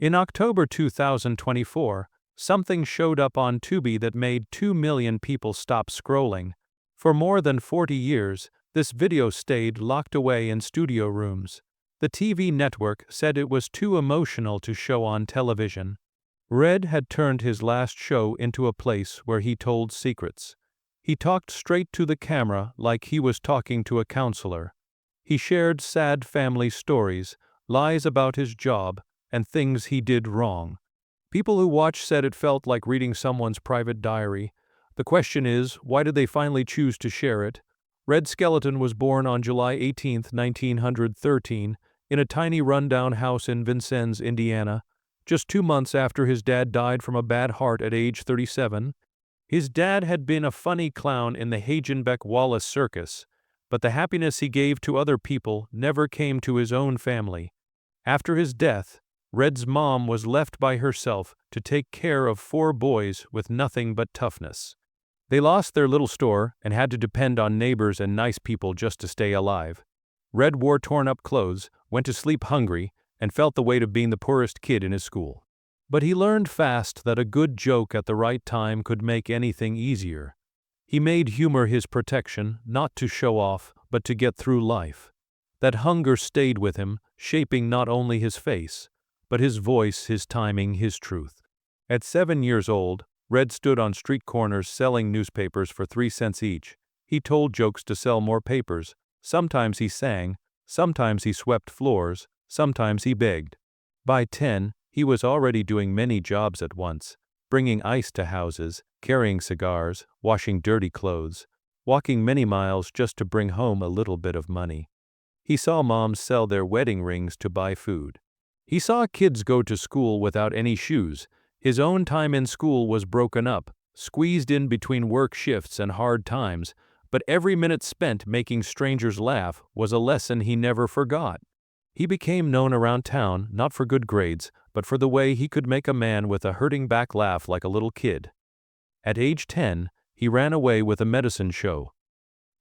In October 2024, something showed up on Tubi that made 2 million people stop scrolling. For more than 40 years, this video stayed locked away in studio rooms. The TV network said it was too emotional to show on television. Red had turned his last show into a place where he told secrets. He talked straight to the camera like he was talking to a counselor. He shared sad family stories, lies about his job, and things he did wrong. People who watched said it felt like reading someone's private diary. The question is, why did they finally choose to share it? Red Skelton was born on July 18, 1913, in a tiny rundown house in Vincennes, Indiana, just 2 months after his dad died from a bad heart at age 37. His dad had been a funny clown in the Hagenbeck-Wallace circus, but the happiness he gave to other people never came to his own family. After his death, Red's mom was left by herself to take care of 4 boys with nothing but toughness. They lost their little store and had to depend on neighbors and nice people just to stay alive. Red wore torn-up clothes, went to sleep hungry, and felt the weight of being the poorest kid in his school. But he learned fast that a good joke at the right time could make anything easier. He made humor his protection, not to show off, but to get through life. That hunger stayed with him, shaping not only his face, but his voice, his timing, his truth. At 7 years old, Red stood on street corners selling newspapers for 3 cents each. He told jokes to sell more papers. Sometimes he sang, sometimes he swept floors, sometimes he begged. By 10, he was already doing many jobs at once, bringing ice to houses, carrying cigars, washing dirty clothes, walking many miles just to bring home a little bit of money. He saw moms sell their wedding rings to buy food. He saw kids go to school without any shoes. His own time in school was broken up, squeezed in between work shifts and hard times, but every minute spent making strangers laugh was a lesson he never forgot. He became known around town not for good grades, but for the way he could make a man with a hurting back laugh like a little kid. At age 10, he ran away with a medicine show.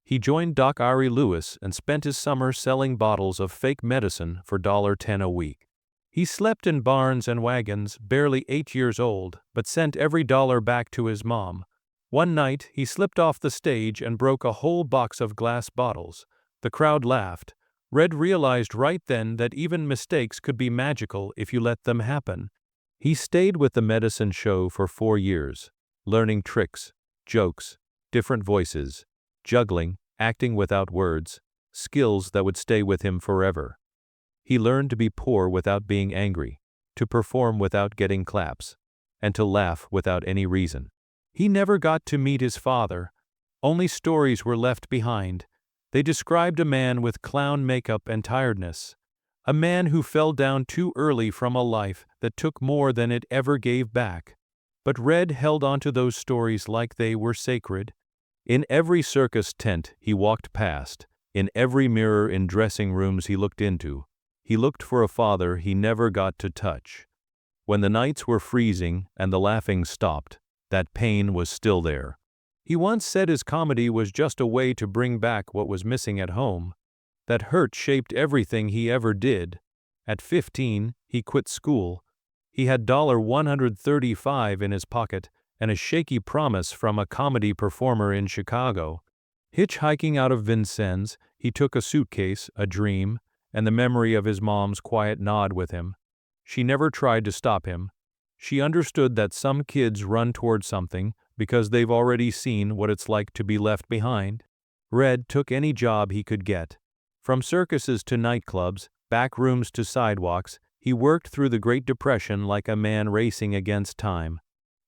He joined Doc Ari Lewis and spent his summer selling bottles of fake medicine for $10 a week. He slept in barns and wagons, barely 8 years old, but sent every dollar back to his mom. One night, he slipped off the stage and broke a whole box of glass bottles. The crowd laughed. Red realized right then that even mistakes could be magical if you let them happen. He stayed with the medicine show for 4 years, learning tricks, jokes, different voices, juggling, acting without words, skills that would stay with him forever. He learned to be poor without being angry, to perform without getting claps, and to laugh without any reason. He never got to meet his father. Only stories were left behind. They described a man with clown makeup and tiredness, a man who fell down too early from a life that took more than it ever gave back. But Red held onto those stories like they were sacred. In every circus tent he walked past, in every mirror in dressing rooms he looked into, he looked for a father he never got to touch. When the nights were freezing and the laughing stopped, that pain was still there. He once said his comedy was just a way to bring back what was missing at home. That hurt shaped everything he ever did. At 15, he quit school. He had $135 in his pocket and a shaky promise from a comedy performer in Chicago. Hitchhiking out of Vincennes, he took a suitcase, a dream, and the memory of his mom's quiet nod with him. She never tried to stop him. She understood that some kids run toward something because they've already seen what it's like to be left behind. Red took any job he could get. From circuses to nightclubs, back rooms to sidewalks, he worked through the Great Depression like a man racing against time.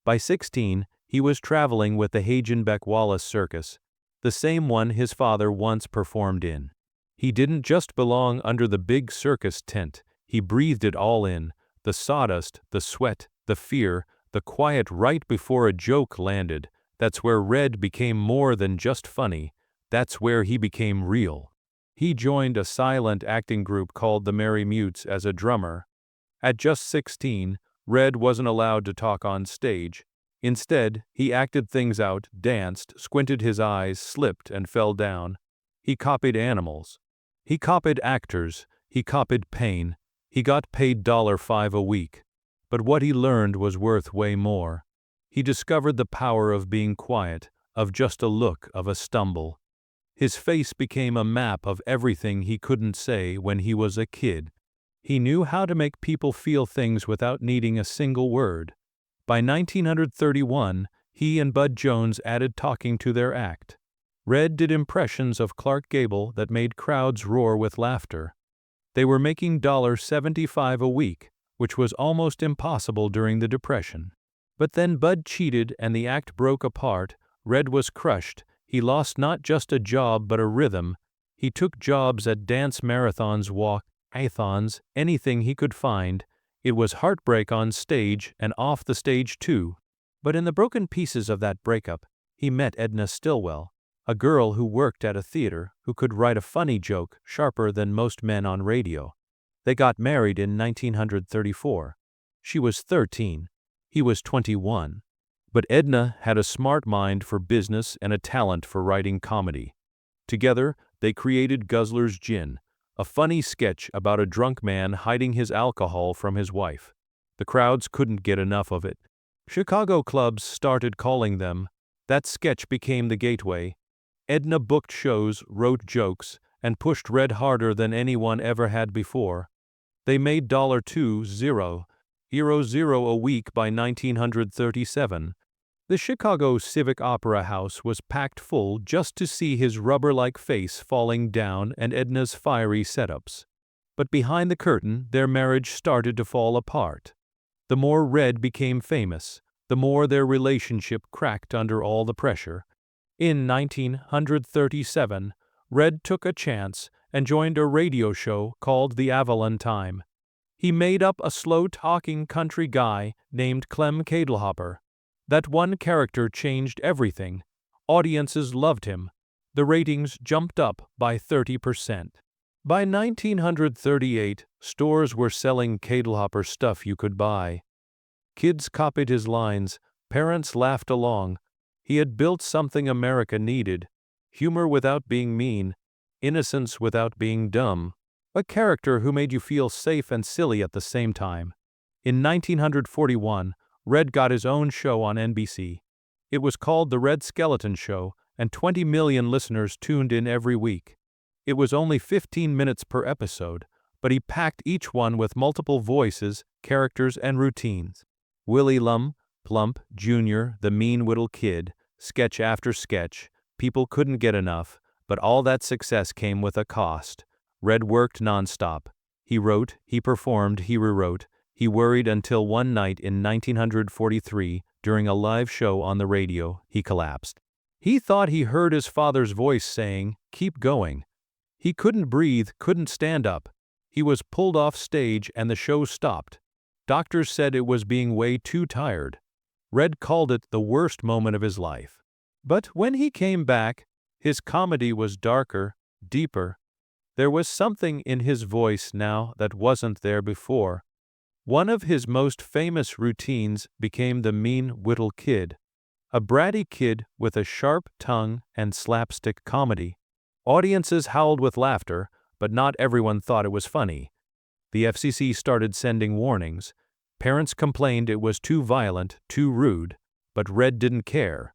By 16, he was traveling with the Hagenbeck-Wallace circus, the same one his father once performed in. He didn't just belong under the big circus tent, he breathed it all in, the sawdust, the sweat, the fear, the quiet right before a joke landed. That's where Red became more than just funny, that's where he became real. He joined a silent acting group called the Merry Mutes as a drummer. At just 16, Red wasn't allowed to talk on stage. Instead, he acted things out, danced, squinted his eyes, slipped, and fell down. He copied animals. He copied actors. He copied pain. He got paid $5 a week. But what he learned was worth way more. He discovered the power of being quiet, of just a look, of a stumble. His face became a map of everything he couldn't say when he was a kid. He knew how to make people feel things without needing a single word. By 1931, he and Bud Jones added talking to their act. Red did impressions of Clark Gable that made crowds roar with laughter. They were making $75 a week, which was almost impossible during the Depression. But then Bud cheated and the act broke apart. Red was crushed. He lost not just a job but a rhythm. He took jobs at dance marathons, walk-a-thons, anything he could find. It was heartbreak on stage and off the stage too. But in the broken pieces of that breakup, he met Edna Stillwell, a girl who worked at a theater, who could write a funny joke sharper than most men on radio. They got married in 1934. She was 13. He was 21. But Edna had a smart mind for business and a talent for writing comedy. Together, they created Guzzler's Gin, a funny sketch about a drunk man hiding his alcohol from his wife. The crowds couldn't get enough of it. Chicago clubs started calling them. That sketch became the gateway. Edna booked shows, wrote jokes, and pushed Red harder than anyone ever had before. They made $2.00 a week by 1937. The Chicago Civic Opera House was packed full just to see his rubber-like face falling down and Edna's fiery setups. But behind the curtain, their marriage started to fall apart. The more Red became famous, the more their relationship cracked under all the pressure. In 1937, Red took a chance and joined a radio show called The Avalon Time. He made up a slow-talking country guy named Clem Cadelhopper. That one character changed everything. Audiences loved him. The ratings jumped up by 30%. By 1938, stores were selling Cadelhopper stuff you could buy. Kids copied his lines, parents laughed along. He had built something America needed: humor without being mean, innocence without being dumb, a character who made you feel safe and silly at the same time. In 1941, Red got his own show on NBC. It was called The Red Skelton Show, and 20 million listeners tuned in every week. It was only 15 minutes per episode, but he packed each one with multiple voices, characters, and routines. Willie Lum, Plump, Jr., the mean little kid, sketch after sketch. People couldn't get enough, but all that success came with a cost. Red worked nonstop. He wrote, he performed, he rewrote. He worried until one night in 1943, during a live show on the radio, he collapsed. He thought he heard his father's voice saying, "Keep going." He couldn't breathe, couldn't stand up. He was pulled off stage and the show stopped. Doctors said it was being way too tired. Red called it the worst moment of his life. But when he came back, his comedy was darker, deeper. There was something in his voice now that wasn't there before. One of his most famous routines became the mean little kid, a bratty kid with a sharp tongue and slapstick comedy. Audiences howled with laughter, but not everyone thought it was funny. The FCC started sending warnings. Parents complained it was too violent, too rude, but Red didn't care.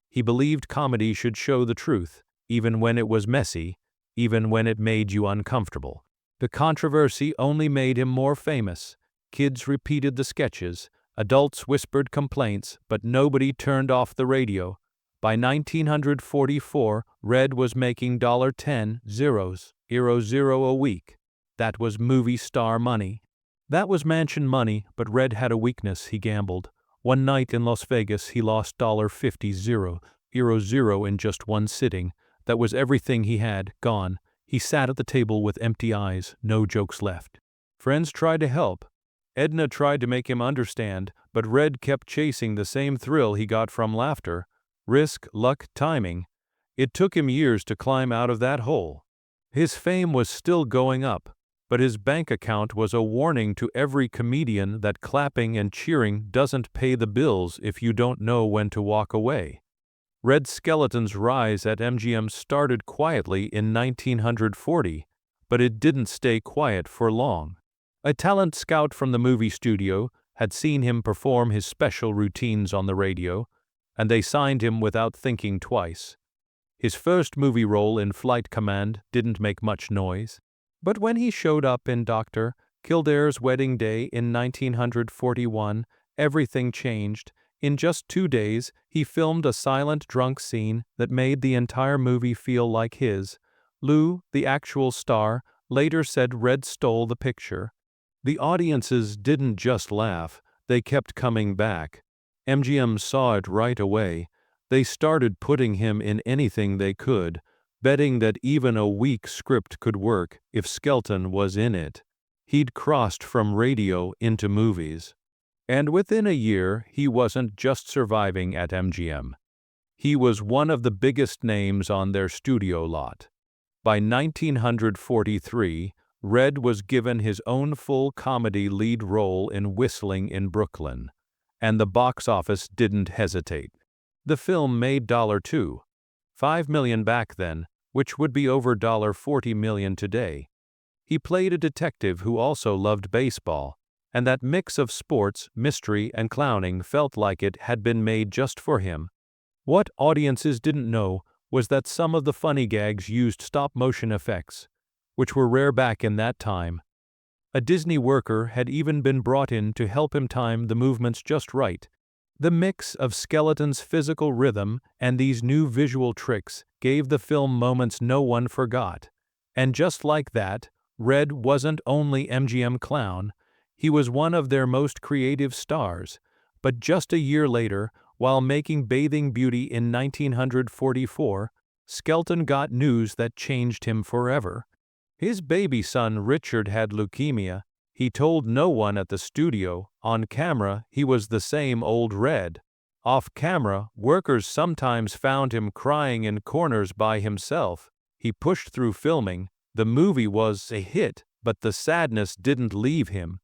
He believed comedy should show the truth, even when it was messy, even when it made you uncomfortable. The controversy only made him more famous. Kids repeated the sketches, adults whispered complaints, but nobody turned off the radio. By 1944, Red was making $10.00 a week. That was movie star money. That was mansion money, but Red had a weakness: he gambled. One night in Las Vegas, he lost $50.00 in just one sitting. That was everything he had, gone. He sat at the table with empty eyes, no jokes left. Friends tried to help. Edna tried to make him understand, but Red kept chasing the same thrill he got from laughter. Risk, luck, timing. It took him years to climb out of that hole. His fame was still going up, but his bank account was a warning to every comedian that clapping and cheering doesn't pay the bills if you don't know when to walk away. Red Skelton's rise at MGM started quietly in 1940, but it didn't stay quiet for long. A talent scout from the movie studio, had seen him perform his special routines on the radio, and they signed him without thinking twice. His first movie role in Flight Command didn't make much noise, but when he showed up in Dr. Kildare's Wedding Day in 1941, everything changed. In just 2 days, he filmed a silent drunk scene that made the entire movie feel like his. Lou, the actual star, later said Red stole the picture. The audiences didn't just laugh, they kept coming back. MGM saw it right away. They started putting him in anything they could, betting that even a weak script could work if Skelton was in it. He'd crossed from radio into movies. And within a year, he wasn't just surviving at MGM. He was one of the biggest names on their studio lot. By 1943, Red was given his own full comedy lead role in Whistling in Brooklyn, and the box office didn't hesitate. The film made $5 million back then, which would be over $40 million today. He played a detective who also loved baseball, and that mix of sports, mystery, and clowning felt like it had been made just for him. What audiences didn't know was that some of the funny gags used stop-motion effects, which were rare back in that time. A Disney worker had even been brought in to help him time the movements just right. The mix of Skelton's physical rhythm and these new visual tricks gave the film moments no one forgot. And just like that, Red wasn't only MGM clown, he was one of their most creative stars. But just a year later, while making Bathing Beauty in 1944, Skelton got news that changed him forever. His baby son Richard had leukemia. He told no one at the studio. On camera, he was the same old Red. Off camera, workers sometimes found him crying in corners by himself. He pushed through filming. The movie was a hit, but the sadness didn't leave him.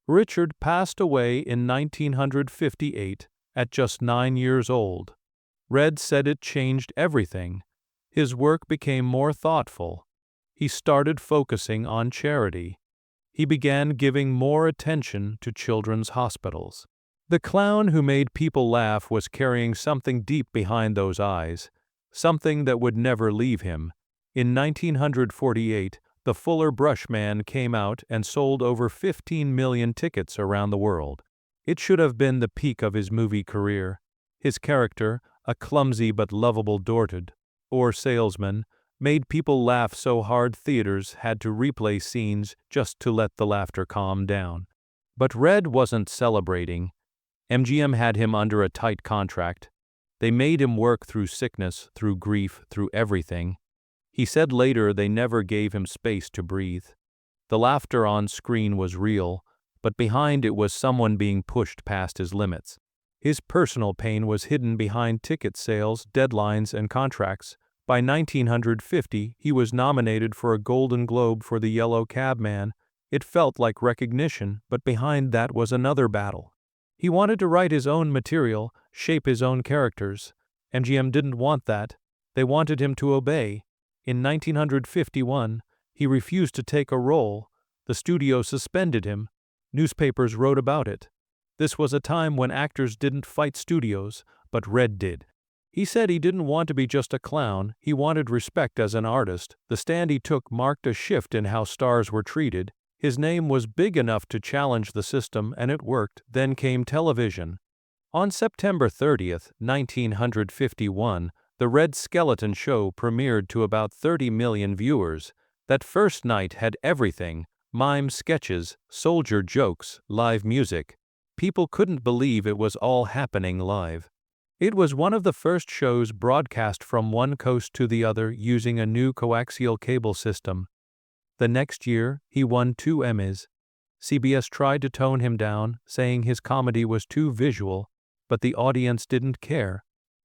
Richard passed away in 1958 at just 9 years old. Red said it changed everything. His work became more thoughtful. He started focusing on charity. He began giving more attention to children's hospitals. The clown who made people laugh was carrying something deep behind those eyes, something that would never leave him. In 1948, The Fuller Brush Man came out and sold over 15 million tickets around the world. It should have been the peak of his movie career. His character, a clumsy but lovable door-to-door salesman, made people laugh so hard theaters had to replay scenes just to let the laughter calm down. But Red wasn't celebrating. MGM had him under a tight contract. They made him work through sickness, through grief, through everything. He said later they never gave him space to breathe. The laughter on screen was real, but behind it was someone being pushed past his limits. His personal pain was hidden behind ticket sales, deadlines, and contracts. By 1950, he was nominated for a Golden Globe for The Yellow Cab Man. It felt like recognition, but behind that was another battle. He wanted to write his own material, shape his own characters. MGM didn't want that. They wanted him to obey. In 1951, he refused to take a role. The studio suspended him. Newspapers wrote about it. This was a time when actors didn't fight studios, but Red did. He said he didn't want to be just a clown, he wanted respect as an artist. The stand he took marked a shift in how stars were treated. His name was big enough to challenge the system, and it worked. Then came television. On September 30th, 1951, the Red Skelton Show premiered to about 30 million viewers. That first night had everything: mime sketches, soldier jokes, live music. People couldn't believe it was all happening live. It was one of the first shows broadcast from one coast to the other using a new coaxial cable system. The next year, he won 2 Emmys. CBS tried to tone him down, saying his comedy was too visual, but the audience didn't care.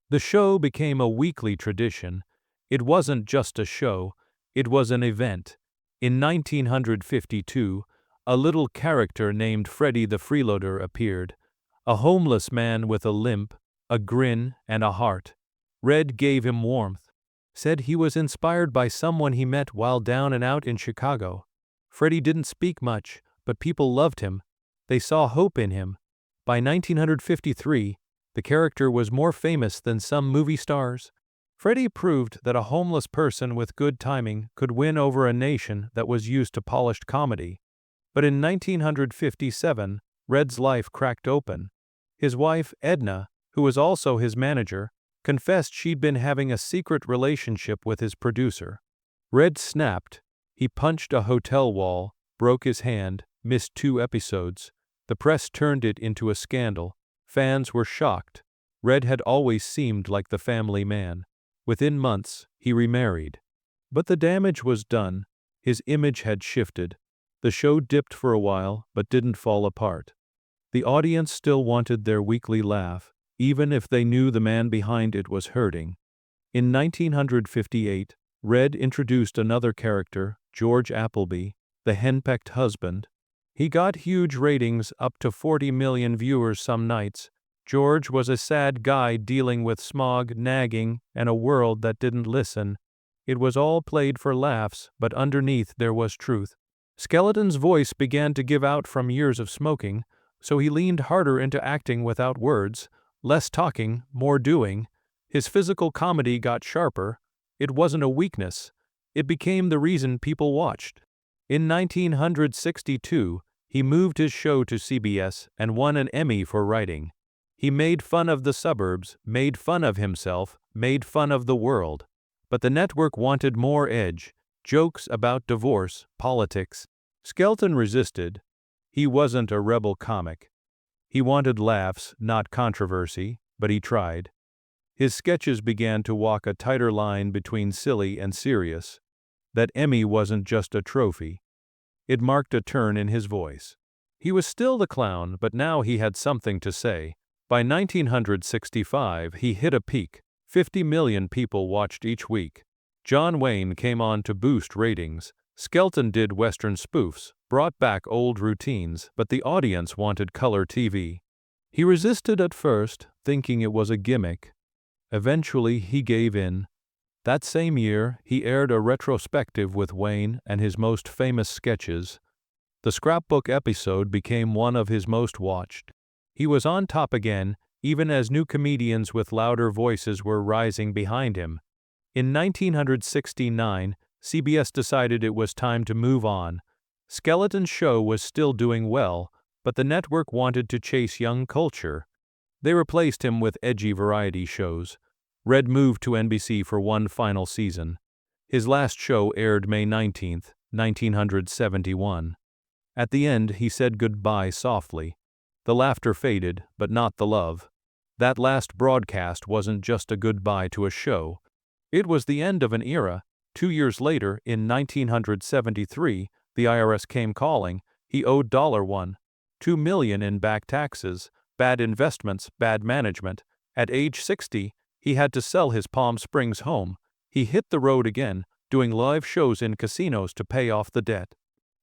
The show became a weekly tradition. It wasn't just a show, it was an event. In 1952, a little character named Freddie the Freeloader appeared, a homeless man with a limp, a grin, and a heart. Red gave him warmth, said he was inspired by someone he met while down and out in Chicago. Freddie didn't speak much, but people loved him. They saw hope in him. By 1953, the character was more famous than some movie stars. Freddie proved that a homeless person with good timing could win over a nation that was used to polished comedy. But in 1957, Red's life cracked open. His wife, Edna, who was also his manager, confessed she'd been having a secret relationship with his producer. Red snapped. He punched a hotel wall, broke his hand, missed 2 episodes. The press turned it into a scandal. Fans were shocked. Red had always seemed like the family man. Within months, he remarried. But the damage was done. His image had shifted. The show dipped for a while, but didn't fall apart. The audience still wanted their weekly laugh, even if they knew the man behind it was hurting. In 1958, Red introduced another character, George Appleby, the henpecked husband. He got huge ratings, up to 40 million viewers some nights. George was a sad guy dealing with smog, nagging, and a world that didn't listen. It was all played for laughs, but underneath there was truth. Skelton's voice began to give out from years of smoking, so he leaned harder into acting without words, less talking, more doing. His physical comedy got sharper. It wasn't a weakness. It became the reason people watched. In 1962, he moved his show to CBS and won an Emmy for writing. He made fun of the suburbs, made fun of himself, made fun of the world. But the network wanted more edge, jokes about divorce, politics. Skelton resisted. He wasn't a rebel comic. He wanted laughs, not controversy, but he tried. His sketches began to walk a tighter line between silly and serious. That Emmy wasn't just a trophy. It marked a turn in his voice. He was still the clown, but now he had something to say. By 1965, he hit a peak. 50 million people watched each week. John Wayne came on to boost ratings. Skelton did Western spoofs, brought back old routines, but the audience wanted color TV. He resisted at first, thinking it was a gimmick. Eventually, he gave in. That same year, he aired a retrospective with Wayne and his most famous sketches. The scrapbook episode became one of his most watched. He was on top again, even as new comedians with louder voices were rising behind him. In 1969, CBS decided it was time to move on. Skelton's show was still doing well, but the network wanted to chase young culture. They replaced him with edgy variety shows. Red moved to NBC for one final season. His last show aired May 19, 1971. At the end, he said goodbye softly. The laughter faded, but not the love. That last broadcast wasn't just a goodbye to a show. It was the end of an era. 2 years later, in 1973, the IRS came calling. He owed $1.2 million in back taxes, bad investments, bad management. At age 60, he had to sell his Palm Springs home. He hit the road again, doing live shows in casinos to pay off the debt.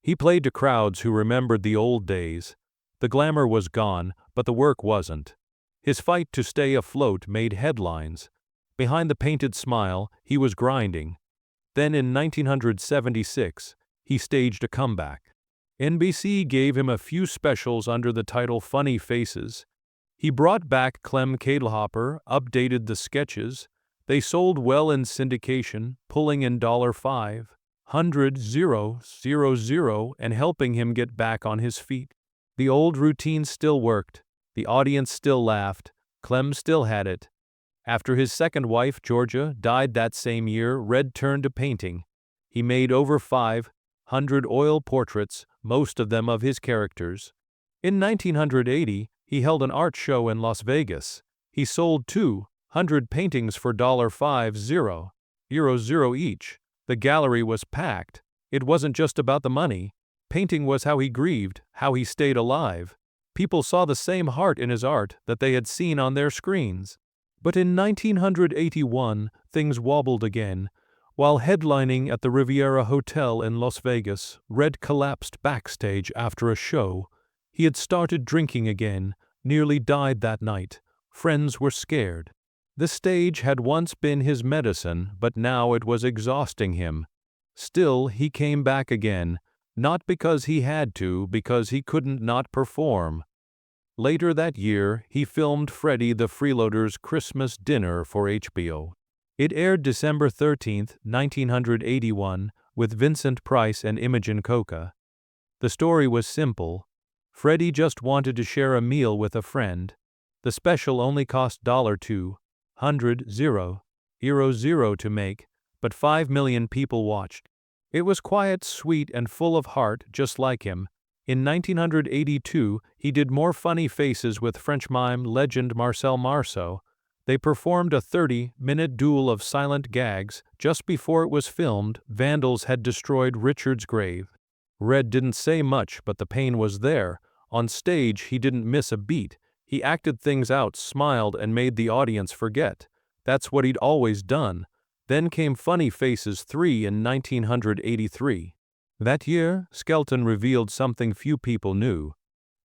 He played to crowds who remembered the old days. The glamour was gone, but the work wasn't. His fight to stay afloat made headlines. Behind the painted smile, he was grinding. Then in 1976, he staged a comeback. NBC gave him a few specials under the title Funny Faces. He brought back Clem Katelhopper, updated the sketches. They sold well in syndication, pulling in $500,000 and helping him get back on his feet. The old routine still worked. The audience still laughed. Clem still had it. After his second wife, Georgia, died that same year, Red turned to painting. He made over 500 oil portraits, most of them of his characters. In 1980, he held an art show in Las Vegas. He sold 200 paintings for €50 each. The gallery was packed. It wasn't just about the money. Painting was how he grieved, how he stayed alive. People saw the same heart in his art that they had seen on their screens. But in 1981, things wobbled again. While headlining at the Riviera Hotel in Las Vegas, Red collapsed backstage after a show. He had started drinking again, nearly died that night. Friends were scared. The stage had once been his medicine, but now it was exhausting him. Still, he came back again, not because he had to, because he couldn't not perform. Later that year, he filmed Freddie the Freeloader's Christmas Dinner for HBO. It aired December 13, 1981, with Vincent Price and Imogen Coca. The story was simple. Freddie just wanted to share a meal with a friend. The special only cost €200,000 to make, but 5 million people watched. It was quiet, sweet, and full of heart, just like him. In 1982, he did more funny faces with French mime legend Marcel Marceau. They performed a 30-minute duel of silent gags. Just before it was filmed, vandals had destroyed Richard's grave. Red didn't say much, but the pain was there. On stage, he didn't miss a beat. He acted things out, smiled, and made the audience forget. That's what he'd always done. Then came Funny Faces 3 in 1983. That year, Skelton revealed something few people knew.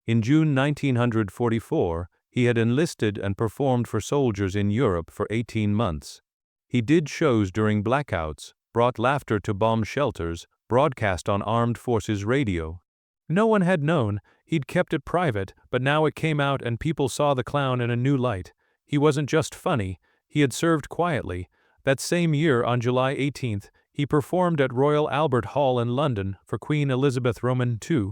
In June 1944, he had enlisted and performed for soldiers in Europe for 18 months. He did shows during blackouts, brought laughter to bomb shelters, broadcast on armed forces radio. No one had known. He'd kept it private, but now it came out and people saw the clown in a new light. He wasn't just funny, he had served quietly. That same year, on July 18th, he performed at Royal Albert Hall in London for Queen Elizabeth II.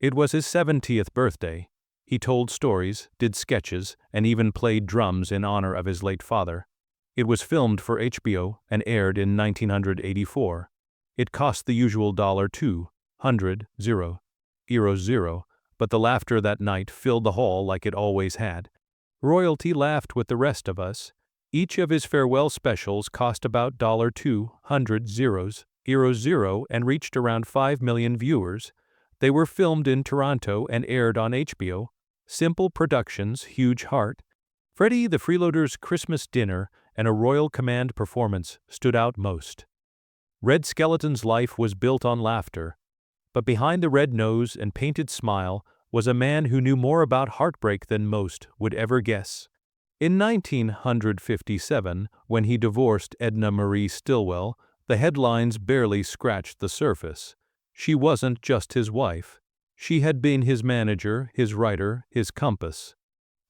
It was his 70th birthday. He told stories, did sketches, and even played drums in honor of his late father. It was filmed for HBO and aired in 1984. It cost the usual €200,000, but the laughter that night filled the hall like it always had. Royalty laughed with the rest of us. Each of his farewell specials cost about $200,000 and reached around 5 million viewers. They were filmed in Toronto and aired on HBO. Simple productions, huge heart. Freddie the Freeloader's Christmas Dinner and a Royal Command performance stood out most. Red Skelton's life was built on laughter, but behind the red nose and painted smile was a man who knew more about heartbreak than most would ever guess. In 1957, when he divorced Edna Marie Stilwell, the headlines barely scratched the surface. She wasn't just his wife. She had been his manager, his writer, his compass.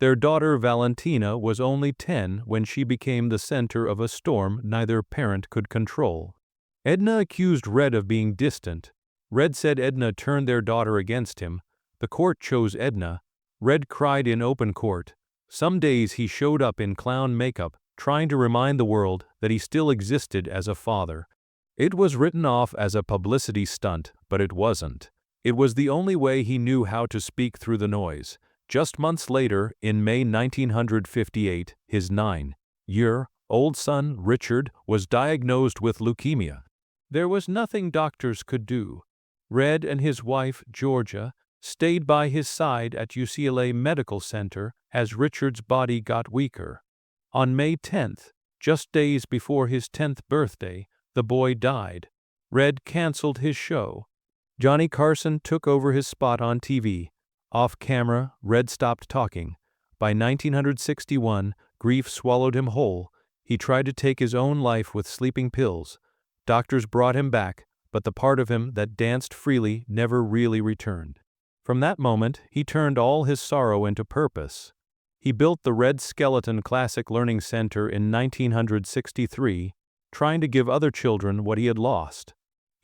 Their daughter Valentina was only 10 when she became the center of a storm neither parent could control. Edna accused Red of being distant. Red said Edna turned their daughter against him. The court chose Edna. Red cried in open court. Some days he showed up in clown makeup, trying to remind the world that he still existed as a father. It was written off as a publicity stunt, but it wasn't. It was the only way he knew how to speak through the noise. Just months later, in May 1958, his 9-year-old son, Richard, was diagnosed with leukemia. There was nothing doctors could do. Red and his wife, Georgia, stayed by his side at UCLA Medical Center as Richard's body got weaker. On May 10th, just days before his 10th birthday, the boy died. Red canceled his show. Johnny Carson took over his spot on TV. Off camera, Red stopped talking. By 1961, grief swallowed him whole. He tried to take his own life with sleeping pills. Doctors brought him back, but the part of him that danced freely never really returned. From that moment, he turned all his sorrow into purpose. He built the Red Skelton Classic Learning Center in 1963, trying to give other children what he had lost.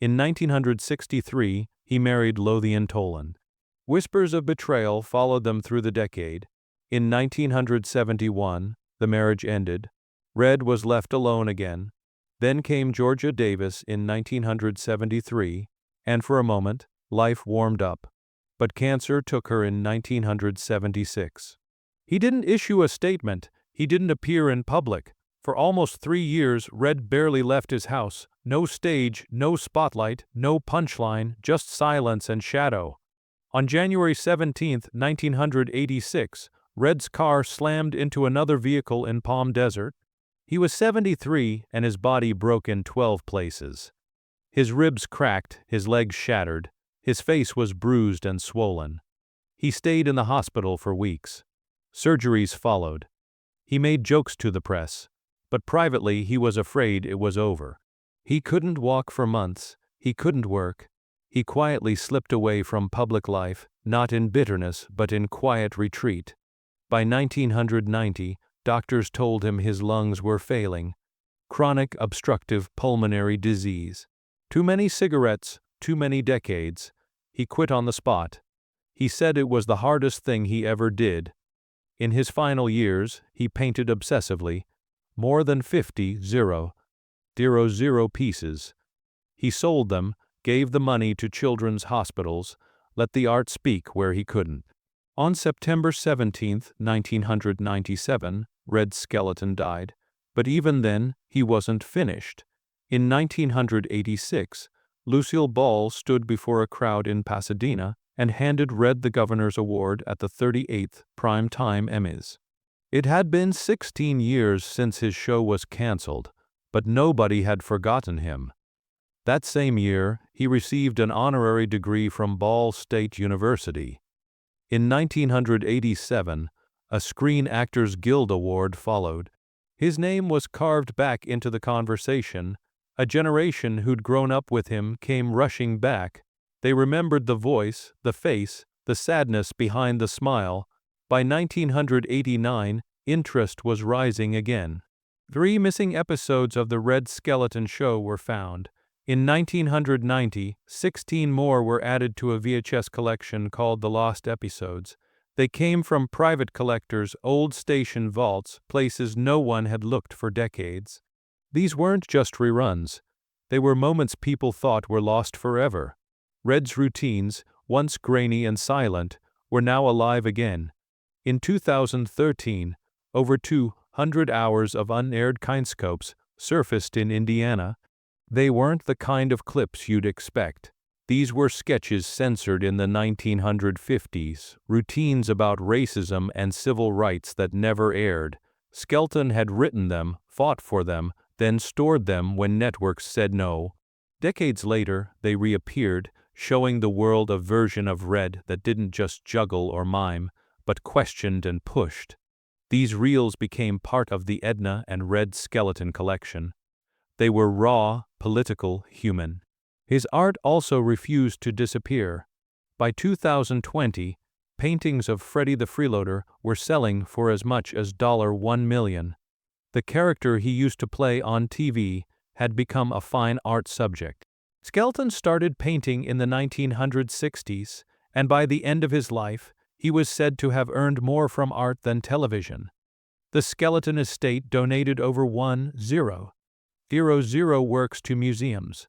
In 1963, he married Lothian Toland. Whispers of betrayal followed them through the decade. In 1971, the marriage ended. Red was left alone again. Then came Georgia Davis in 1973, and for a moment, life warmed up. But cancer took her in 1976. He didn't issue a statement. He didn't appear in public. For almost 3 years, Red barely left his house. No stage, no spotlight, no punchline, just silence and shadow. On January 17, 1986, Red's car slammed into another vehicle in Palm Desert. He was 73 and his body broke in 12 places. His ribs cracked, his legs shattered. His face was bruised and swollen. He stayed in the hospital for weeks. Surgeries followed. He made jokes to the press, but privately he was afraid it was over. He couldn't walk for months. He couldn't work. He quietly slipped away from public life, not in bitterness but in quiet retreat. By 1990, doctors told him his lungs were failing. Chronic obstructive pulmonary disease. Too many cigarettes, too many decades. He quit on the spot. He said it was the hardest thing he ever did. In his final years, he painted obsessively, more than 50 pieces. He sold them, gave the money to children's hospitals, let the art speak where he couldn't. On September 17, 1997, Red Skelton died, but even then, he wasn't finished. In 1986, Lucille Ball stood before a crowd in Pasadena and handed Red the Governor's Award at the 38th Primetime Emmys. It had been 16 years since his show was canceled, but nobody had forgotten him. That same year, he received an honorary degree from Ball State University. In 1987, a Screen Actors Guild Award followed. His name was carved back into the conversation. A generation who'd grown up with him came rushing back. They remembered the voice, the face, the sadness behind the smile. By 1989, interest was rising again. 3 missing episodes of The Red Skelton Show were found. In 1990, 16 more were added to a VHS collection called The Lost Episodes. They came from private collectors' old station vaults, places no one had looked for decades. These weren't just reruns. They were moments people thought were lost forever. Red's routines, once grainy and silent, were now alive again. In 2013, over 200 hours of unaired kinescopes surfaced in Indiana. They weren't the kind of clips you'd expect. These were sketches censored in the 1950s, routines about racism and civil rights that never aired. Skelton had written them, fought for them, then stored them when networks said no. Decades later, they reappeared, showing the world a version of Red that didn't just juggle or mime, but questioned and pushed. These reels became part of the Edna and Red Skelton collection. They were raw, political, human. His art also refused to disappear. By 2020, paintings of Freddy the Freeloader were selling for as much as $1 million. The character he used to play on TV had become a fine art subject. Skelton started painting in the 1960s, and by the end of his life, he was said to have earned more from art than television. The Skelton estate donated over 1,000 works to museums.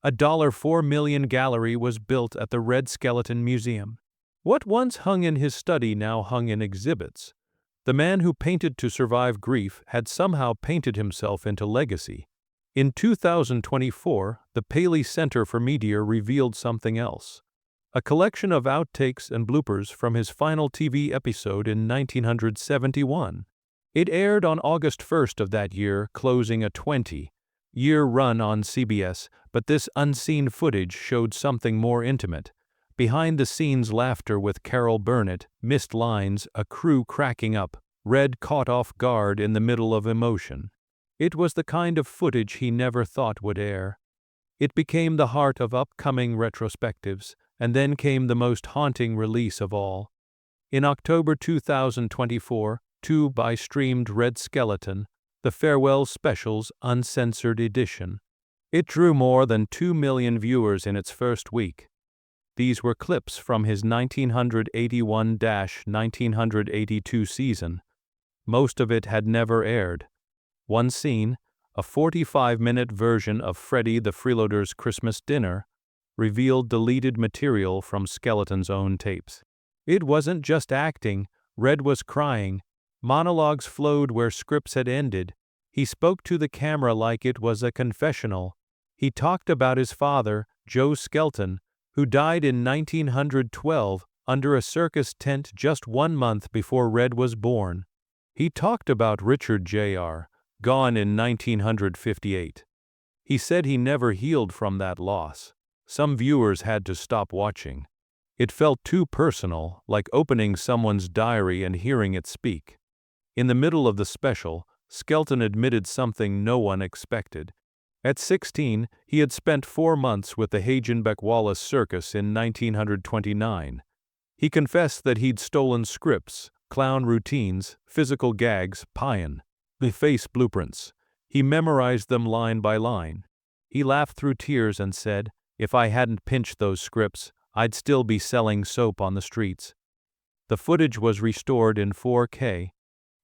A $4 million gallery was built at the Red Skelton Museum. What once hung in his study now hung in exhibits. The man who painted to survive grief had somehow painted himself into legacy. In 2024, the Paley Center for Media revealed something else. A collection of outtakes and bloopers from his final TV episode in 1971. It aired on August 1st of that year, closing a 20-year run on CBS, but this unseen footage showed something more intimate. Behind-the-scenes laughter with Carol Burnett, missed lines, a crew cracking up, Red caught off guard in the middle of emotion. It was the kind of footage he never thought would air. It became the heart of upcoming retrospectives, and then came the most haunting release of all. In October 2024, Tubi streamed Red Skelton, the Farewell Specials Uncensored Edition. It drew more than 2 million viewers in its first week. These were clips from his 1981-1982 season. Most of it had never aired. One scene, a 45-minute version of Freddy the Freeloader's Christmas Dinner, revealed deleted material from Skelton's own tapes. It wasn't just acting. Red was crying. Monologues flowed where scripts had ended. He spoke to the camera like it was a confessional. He talked about his father, Joe Skelton, who died in 1912 under a circus tent just 1 month before Red was born. He talked about Richard Jr., gone in 1958. He said he never healed from that loss. Some viewers had to stop watching. It felt too personal, like opening someone's diary and hearing it speak. In the middle of the special, Skelton admitted something no one expected. At 16, he had spent 4 months with the Hagenbeck Wallace Circus in 1929. He confessed that he'd stolen scripts, clown routines, physical gags, the face blueprints. He memorized them line by line. He laughed through tears and said, "If I hadn't pinched those scripts, I'd still be selling soap on the streets." The footage was restored in 4K.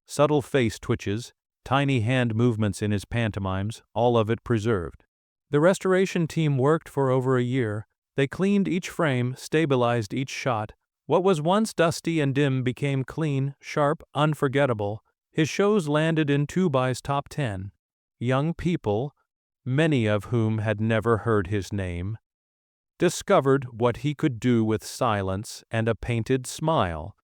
Subtle face twitches, tiny hand movements in his pantomimes, all of it preserved. The restoration team worked for over a year. They cleaned each frame, stabilized each shot. What was once dusty and dim became clean, sharp, unforgettable. His shows landed in Tubi's top 10. Young people, many of whom had never heard his name, discovered what he could do with silence and a painted smile.